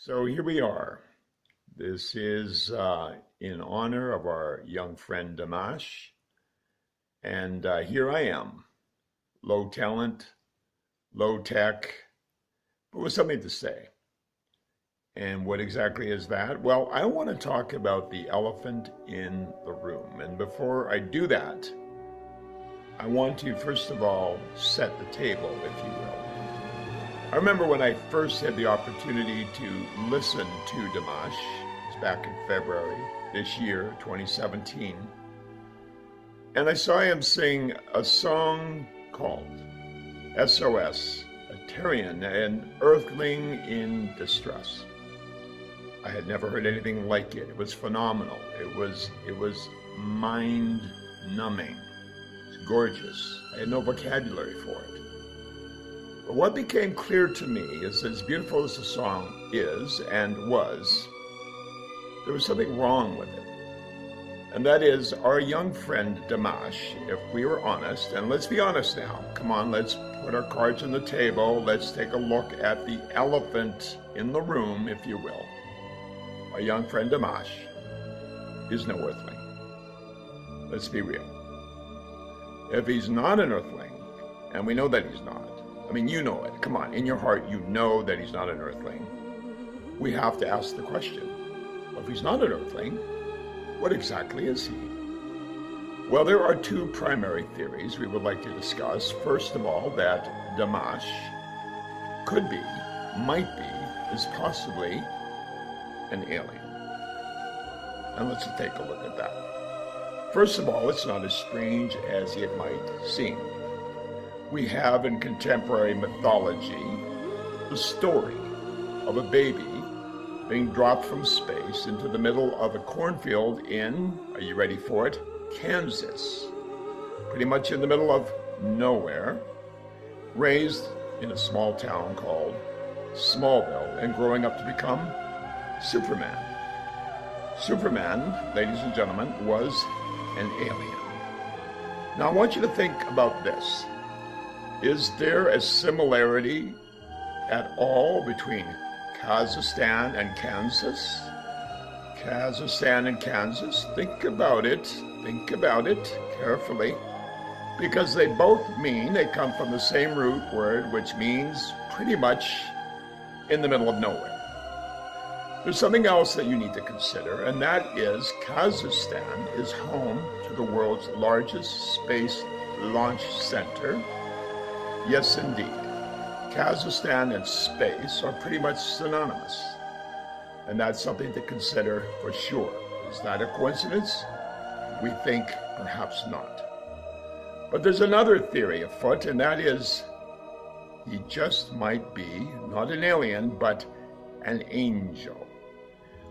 So here we are. This is in honor of our young friend Dimash. And here I am, low talent, low tech, but with something to say. And what exactly is that? Well, I want to talk about the elephant in the room. And before I do that, I want to first of all set the table, if you will. I remember when I first had the opportunity to listen to Dimash, it's back in February this year, 2017, and I saw him sing a song called SOS, a Tyrian, an earthling in distress. I had never heard anything like it. It was phenomenal. It was mind-numbing. It's gorgeous. I had no vocabulary for it. But what became clear to me is, as beautiful as the song is and was, there was something wrong with it. And that is our young friend Dimash, if we were honest, and let's be honest now, come on, let's put our cards on the table, let's take a look at the elephant in the room, if you will. Our young friend Dimash is no earthling. Let's be real. If he's not an earthling, and we know that he's not, I mean, you know it. Come on, in your heart, you know that he's not an earthling. We have to ask the question, well, if he's not an earthling, what exactly is he? Well, there are two primary theories we would like to discuss. First of all, that Dimash could be, might be, is possibly an alien. And let's take a look at that. First of all, it's not as strange as it might seem. We have in contemporary mythology the story of a baby being dropped from space into the middle of a cornfield in, are you ready for it, Kansas. Pretty much in the middle of nowhere, raised in a small town called Smallville, and growing up to become Superman. Superman, ladies and gentlemen, was an alien. Now I want you to think about this. Is there a similarity at all between Kazakhstan and Kansas? Kazakhstan and Kansas? Think about it carefully, because they both mean, they come from the same root word, which means pretty much in the middle of nowhere. There's something else that you need to consider, and that is Kazakhstan is home to the world's largest space launch center. Yes, indeed. Kazakhstan and space are pretty much synonymous. And that's something to consider for sure. Is that a coincidence? We think perhaps not. But there's another theory afoot, and that is he just might be not an alien, but an angel.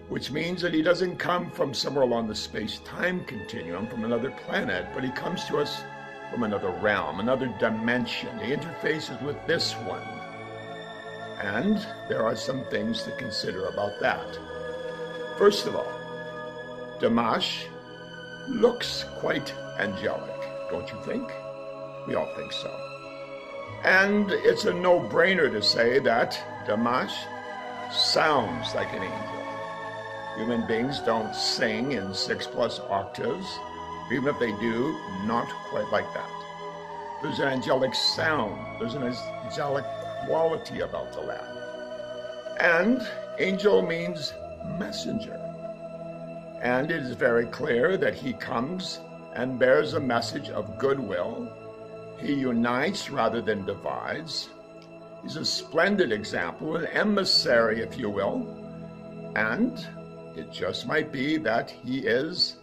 Which means that he doesn't come from somewhere along the space-time continuum, from another planet, but he comes to us from another realm, another dimension. He interfaces with this one. And there are some things to consider about that. First of all, Dimash looks quite angelic, don't you think? We all think so. And it's a no-brainer to say that Dimash sounds like an angel. Human beings don't sing in 6+ octaves. Even if they do, not quite like that. There's an angelic sound. There's an angelic quality about the lad. And angel means messenger. And it is very clear that he comes and bears a message of goodwill. He unites rather than divides. He's a splendid example, an emissary, if you will. And it just might be that he is,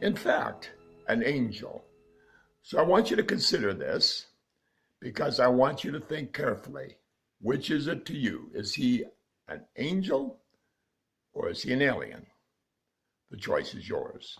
in fact, an angel. So I want you to consider this, because I want you to think carefully. Which is it to you? Is he an angel or is he an alien? The choice is yours.